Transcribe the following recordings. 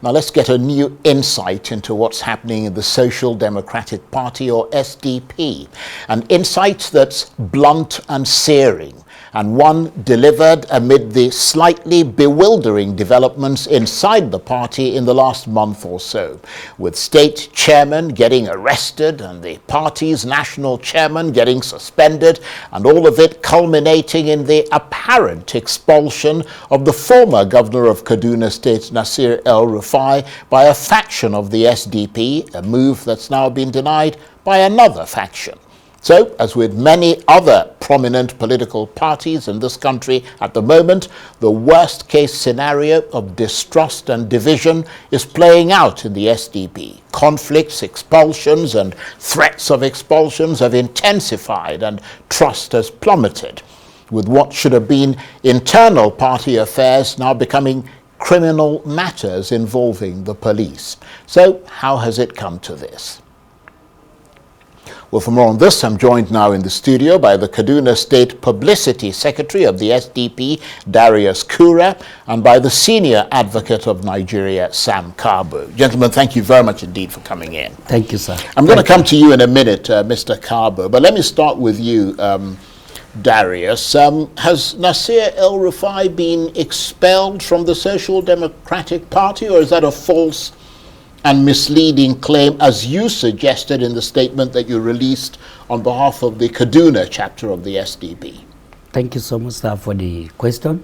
Now let's get a new insight into what's happening in the Social Democratic Party, or SDP. An insight that's blunt and searing, and one delivered amid the slightly bewildering developments inside the party in the last month or so, with state chairmen getting arrested and the party's national chairman getting suspended, and all of it culminating in the apparent expulsion of the former governor of Kaduna State, Nasir El-Rufai, by a faction of the SDP, a move that's now been denied by another faction. So, as with many other prominent political parties in this country at the moment, the worst-case scenario of distrust and division is playing out in the SDP. Conflicts, expulsions, and threats of expulsions have intensified, and trust has plummeted, with what should have been internal party affairs now becoming criminal matters involving the police. So, how has it come to this? Well, for more on this, I'm joined now in the studio by the Kaduna State Publicity Secretary of the SDP, Darius Kurah, and by the Senior Advocate of Nigeria, Sam Kargbo. Gentlemen, thank you very much indeed for coming in. Thank you, sir. I'm going to come to you in a minute, Mr. Kargbo, but let me start with you, Darius. Has Nasir El-Rufai been expelled from the Social Democratic Party, or is that a false and misleading claim, as you suggested in the statement that you released on behalf of the Kaduna chapter of the SDP? Thank you so much, sir, for the question.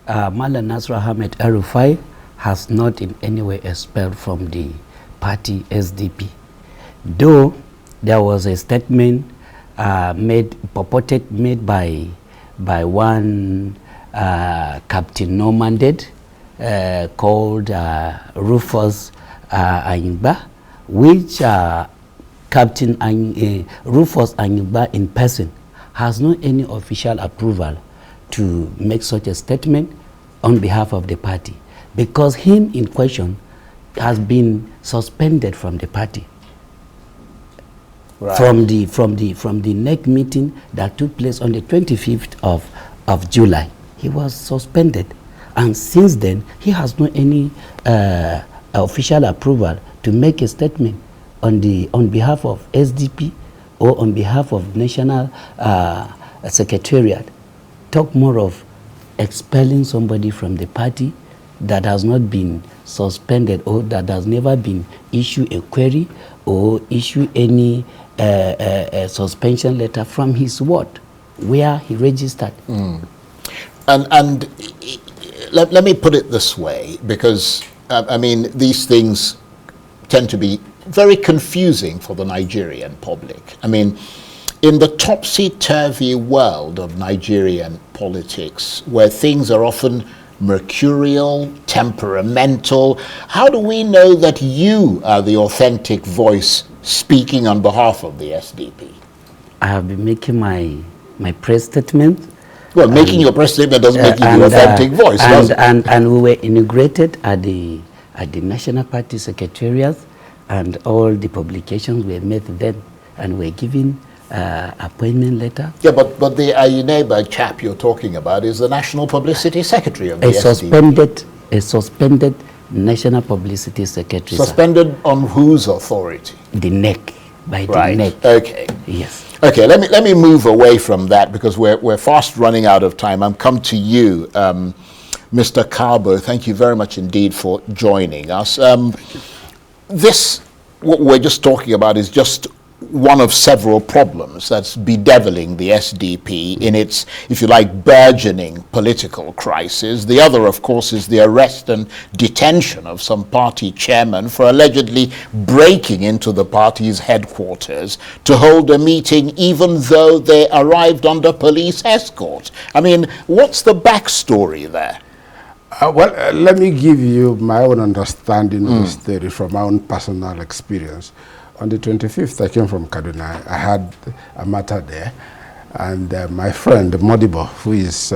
Mala Nasir Ahmed El-Rufai has not in any way expelled from the party SDP. Though there was a statement made by one Captain No Mandate called Rufus which Captain Rufus Anyigba in person has no any official approval to make such a statement on behalf of the party, because him in question has been suspended from the party. Right. From the NEC meeting that took place on the 25th of July. He was suspended, and since then he has no any official approval to make a statement on behalf of SDP or on behalf of National Secretariat. Talk more of expelling somebody from the party that has not been suspended, or that has never been issued a query or issue any suspension letter from his ward where he registered. And let me put it this way, because I mean, these things tend to be very confusing for the Nigerian public. I mean, in the topsy-turvy world of Nigerian politics, where things are often mercurial, temperamental, how do we know that you are the authentic voice speaking on behalf of the SDP? I have been making my press statement. Well, making your press statement doesn't make you the authentic voice, does it? And we were integrated at the National Party Secretariat, and all the publications were made then, and were given appointment letter. Yeah, but the Ayuneba chap you're talking about is the National Publicity Secretary of the SDP. A suspended National Publicity Secretary. Suspended on whose authority? The NEC, by the NEC. Okay. Yes. Okay, let me move away from that, because we're fast running out of time. I'm come to you, Mr. Kargbo. Thank you very much indeed for joining us. What we're just talking about is just one of several problems that's bedeviling the SDP in its, if you like, burgeoning political crisis. The other, of course, is the arrest and detention of some party chairmen for allegedly breaking into the party's headquarters to hold a meeting even though they arrived under police escort. I mean, what's the backstory there? Well, let me give you my own understanding of the story from my own personal experience. On the 25th, I came from Kaduna. I had a matter there, and my friend Modibo, who is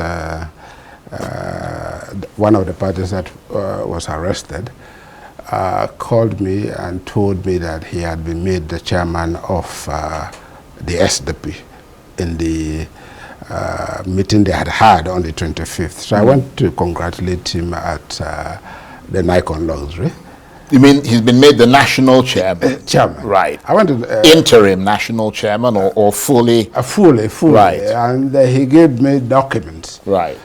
one of the parties that was arrested, called me and told me that he had been made the chairman of the SDP in the meeting they had on the 25th. So I went to congratulate him at the Nikon Luxury. You mean he's been made the national chairman? Chairman. Right. I went to... interim national chairman or fully? Fully. Right. And he gave me documents. Right.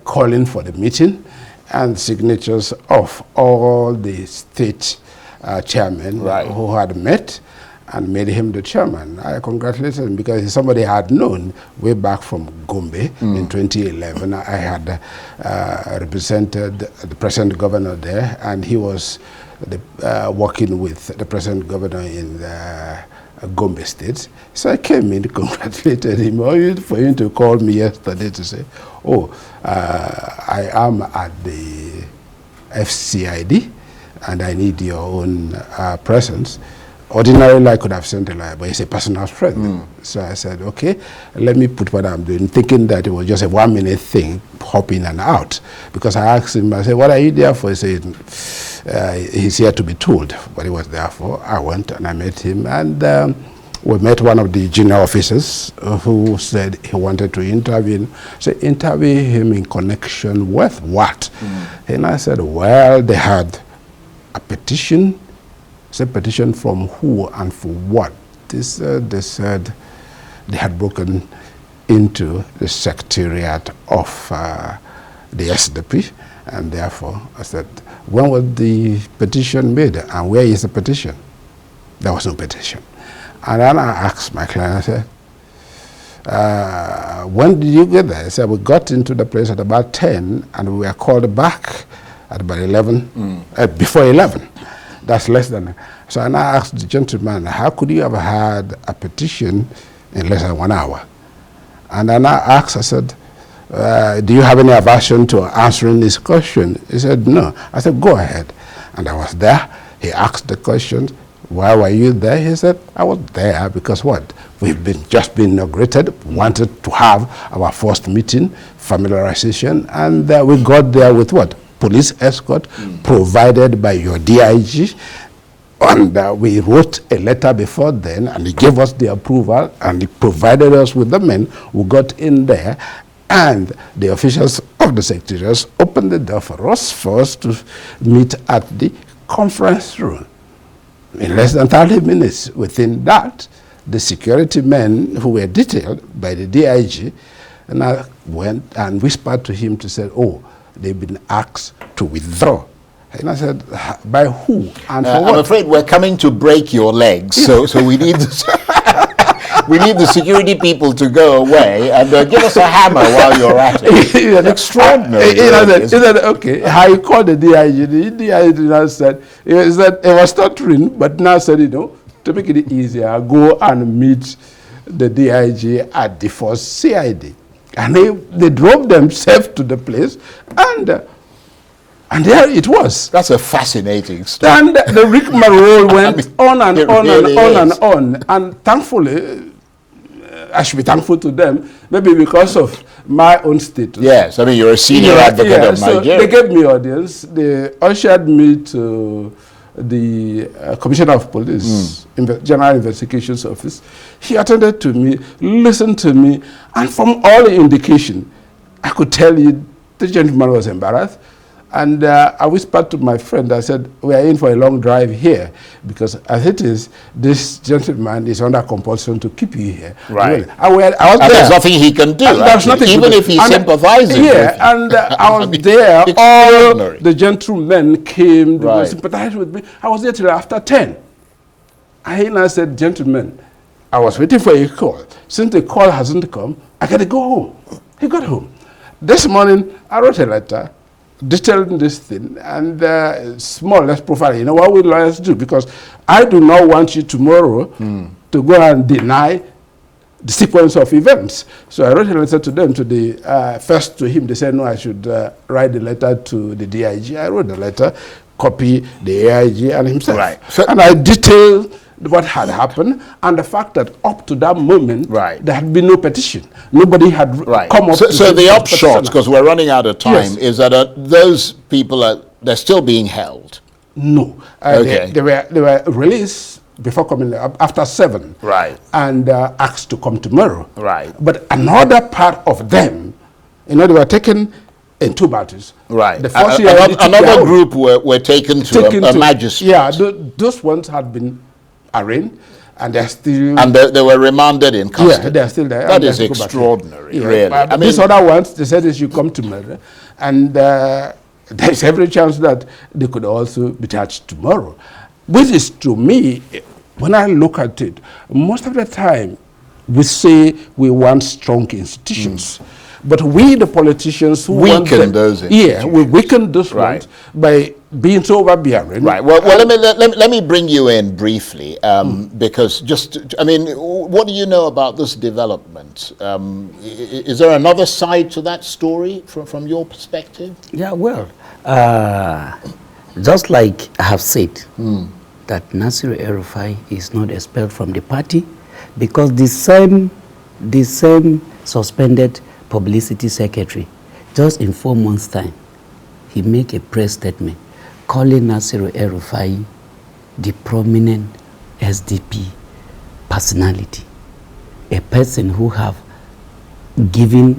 Calling for the meeting and signatures of all the state chairmen who had met and made him the chairman. I congratulated him because he's somebody I had known way back from Gombe in 2011. I had represented the present governor there, and he was working with the present governor in Gombe State. So I came in, congratulated him, for him to call me yesterday to say, oh, I am at the FCID and I need your own presence. Ordinarily, I could have sent a letter, but he's a personal friend. So I said, okay, let me put what I'm doing, thinking that it was just a 1-minute thing, hop in and out. Because I asked him, I said, what are you there for? He said, he's here to be told what he was there for. I went and I met him, and we met one of the junior officers who said he wanted to interview him. So interview him in connection with what? And I said, well, they had a petition. It's a petition from who and for what? They said they had broken into the secretariat of the SDP, and therefore I said, when was the petition made and where is the petition? There was no petition. And then I asked my client, I said, when did you get there? He said, we got into the place at about 10 and we were called back at about 11, before 11. That's less than. So and I asked the gentleman, how could you have had a petition in less than 1 hour? And then I asked, I said, do you have any aversion to answering this question? He said, no. I said, go ahead. And I was there. He asked the question, why were you there? He said, I was there because what? We've just been inaugurated, wanted to have our first meeting, familiarization, and we got there with what? Police escort provided by your DIG, and we wrote a letter before then, and he gave us the approval, and he provided us with the men who got in there, and the officials of the secretaries opened the door for us to meet at the conference room. In less than 30 minutes, within that, the security men who were detailed by the DIG, and I went and whispered to him to say, oh, they've been asked to withdraw. And I said, by who and for what? I'm afraid we're coming to break your legs, so we need we need the security people to go away and give us a hammer while you're at it. It's extraordinary. He said, okay, I called the DIG. The DIG now said, it was stuttering, but now said, to make it easier, go and meet the DIG at the first CID. And they drove themselves to the place, and there it was. That's a fascinating story. And the rigmarole went on and on and on and on. And thankfully, I should be thankful to them, maybe because of my own status. Yes, I mean, you're a senior advocate of Nigeria. So they gave me audience. They ushered me to the Commissioner of Police, General Investigations Office. He attended to me, listened to me, and from all the indication, I could tell you the gentleman was embarrassed. And I whispered to my friend, I said, we are in for a long drive here, because as it is, this gentleman is under compulsion to keep you here. Right. I was there. There's nothing he can do, there's nothing even if he's sympathizing. Yeah, and I was there. All the gentlemen came, they sympathized with me. I was there till after 10. I said, gentlemen, I was waiting for a call. Since the call hasn't come, I got to go home. He got home. This morning, I wrote a letter detailing this thing, and small less profile. You know what we lawyers do? Because I do not want you tomorrow to go and deny the sequence of events. So I wrote a letter to them, first to him. They said, no, I should write the letter to the DIG. I wrote the letter, copy the AIG and himself. Right. So, and I detailed what had happened and the fact that up to that moment, there had been no petition. Nobody had come up. So the upshot, because we're running out of time, is that those people they're still being held. No, they were released before coming after 7. And asked to come tomorrow. But another part of them, they were taken in 2 battles. Right. The first year Another group were taken to a magistrate. Yeah, those ones had been arraigned, and they're still... And they were remanded in custody. Yeah, they're still there. That is extraordinary, really. I mean, these other ones, they said they should come to murder, and there's every chance that they could also be charged tomorrow. Which is, to me, when I look at it, most of the time, we say we want strong institutions. But we, the politicians who weaken those institutions. Yeah, we weaken those ones by being so overbearing. Right. Well, let me bring you in briefly, because I mean, what do you know about this development? Is there another side to that story from your perspective? Yeah, well, just like I have said, that Nasir El-Rufai is not expelled from the party, because the same suspended publicity secretary, just in 4 months' time, he made a press statement calling Nasir El-Rufai the prominent SDP personality, a person who have given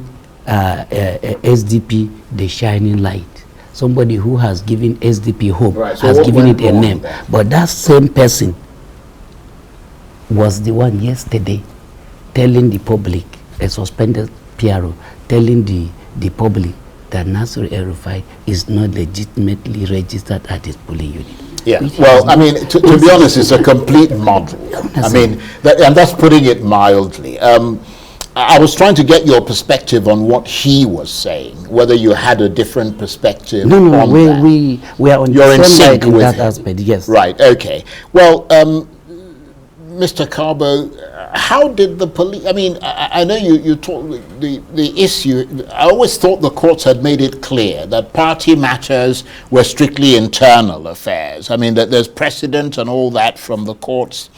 SDP the shining light, somebody who has given SDP hope, so has given it a name. But that same person was the one yesterday telling the public, a suspended PRO, telling the public that Nasir El-Rufai is not legitimately registered at his polling unit. Yeah, well, I mean, to be honest, it's a complete muddle. I mean, and that's putting it mildly. I was trying to get your perspective on what he was saying, whether you had a different perspective. No, on we are on the same line in that aspect, yes. Right, okay. Well, Mr. Kargbo, how did the police, I mean, I know you talked, the issue, I always thought the courts had made it clear that party matters were strictly internal affairs. I mean, that there's precedent and all that from the courts.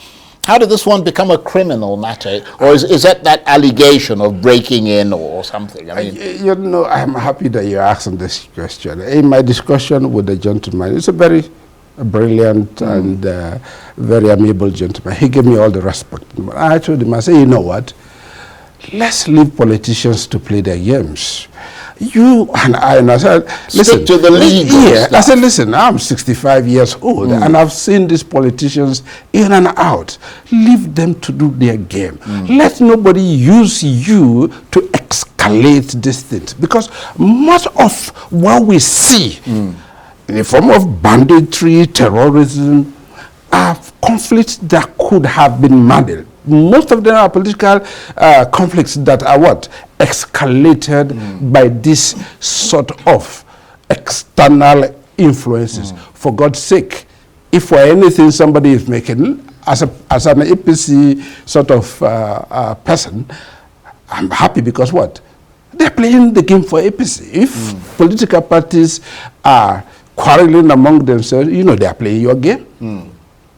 How did this one become a criminal matter? Or is that allegation of breaking in or something? I mean, you know, I'm happy that you're asking this question. In my discussion with the gentleman, it's a very brilliant and very amiable gentleman. He gave me all the respect. I told him, I said, you know what? Let's leave politicians to play their games. You and I said, listen, stick to the league. Yeah, I said, listen, I'm 65 years old and I've seen these politicians in and out. Leave them to do their game. Let nobody use you to escalate these things, because much of what we see in the form of banditry, terrorism, are conflicts that could have been managed. Most of them are political conflicts that are what? Escalated by this sort of external influences. For God's sake, if for anything somebody is making, as an APC sort of person, I'm happy because what? They're playing the game for APC. If political parties are quarreling among themselves, you know, they're playing your game.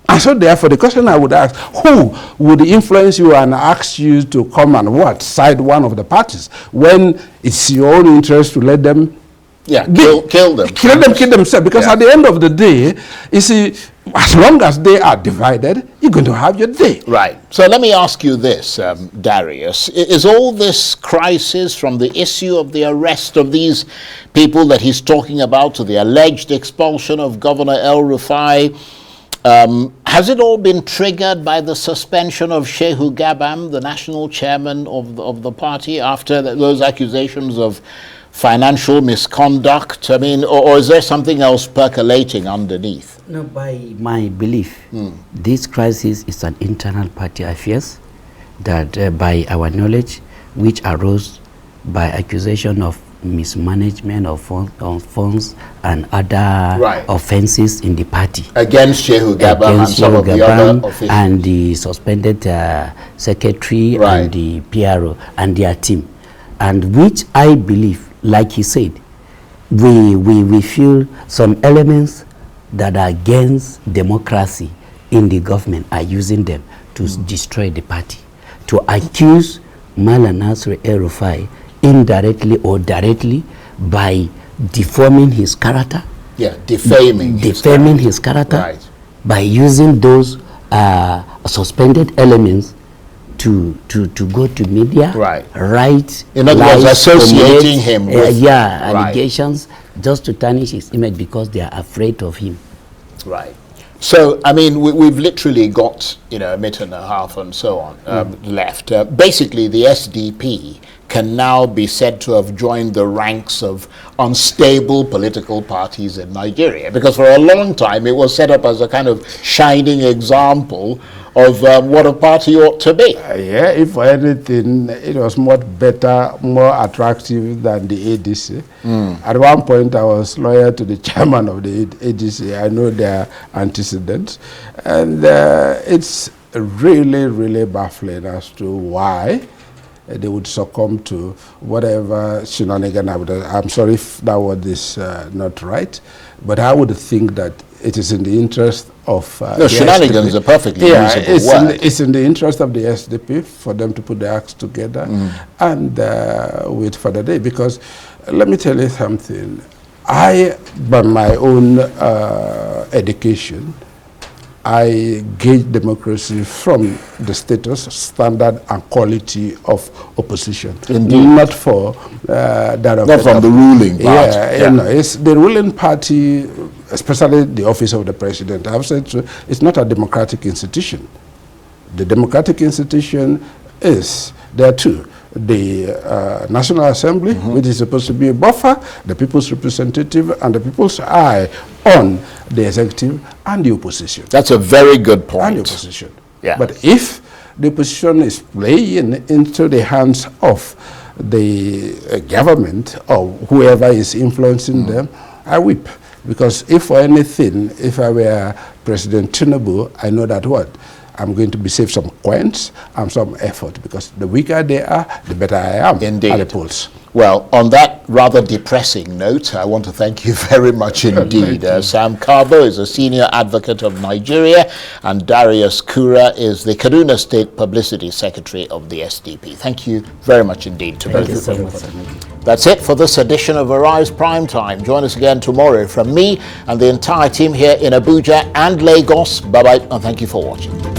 And so therefore, the question I would ask, who would influence you and ask you to come and what? Side one of the parties, when it's your own interest to let them kill them. Kill themselves. Because at the end of the day, you see, as long as they are divided, you're going to have your day. Right. So let me ask you this, Darius. Is all this crisis from the issue of the arrest of these people that he's talking about to the alleged expulsion of Governor El-Rufai, has it all been triggered by the suspension of Shehu Gabam, the national chairman of the party, after those accusations of financial misconduct? I mean, or is there something else percolating underneath? No, by my belief, this crisis is an internal party affairs that, by our knowledge, which arose by accusation of mismanagement of funds and other offenses in the party against Shehu Gabam and some of the other officials, and the suspended secretary and the PRO and their team, and which I believe, like he said, we feel some elements that are against democracy in the government are using them to destroy the party, to accuse Nasir El-Rufai indirectly or directly by deforming his character. Yeah, defaming his character by using those suspended elements to go to media, write, in other words, associating him with allegations, just to tarnish his image because they are afraid of him. Right. So, I mean, we've literally got, a minute and a half and so on left. Basically, the SDP can now be said to have joined the ranks of unstable political parties in Nigeria, because for a long time it was set up as a kind of shining example of what a party ought to be. Yeah, if for anything, it was much better, more attractive than the ADC. At one point, I was loyal to the chairman of the ADC. I know their antecedents. And it's really, really baffling as to why they would succumb to whatever shenanigan. I'm sorry if that word is not right, but I would think that it is in the interest of no, shenanigans are perfectly usable word. It's in the interest of the SDP for them to put their acts together and wait for the day. Because let me tell you something. I, by my own education, I gauge democracy from the status, standard, and quality of opposition. Indeed. Not for that of... Not from the ruling party. It's the ruling party, especially the office of the president. I've said so, it's not a democratic institution. The democratic institution is, there are two. The National Assembly, which is supposed to be a buffer, the people's representative, and the people's eye on the executive and the opposition. That's a very good point. And the opposition. Yeah. But if the opposition is playing into the hands of the government or whoever is influencing them, I weep. Because if for anything, if I were President Tinubu, I know that what? I'm going to be saved some coins and some effort, because the weaker they are, the better I am. Indeed. At the polls. Well, on that rather depressing note, I want to thank you very much indeed. Sam Kargbo is a senior advocate of Nigeria, and Darius Kurah is the Kaduna State Publicity Secretary of the SDP. Thank you very much indeed to both of you. That's it for this edition of Arise Primetime. Join us again tomorrow from me and the entire team here in Abuja and Lagos. Bye-bye, and thank you for watching.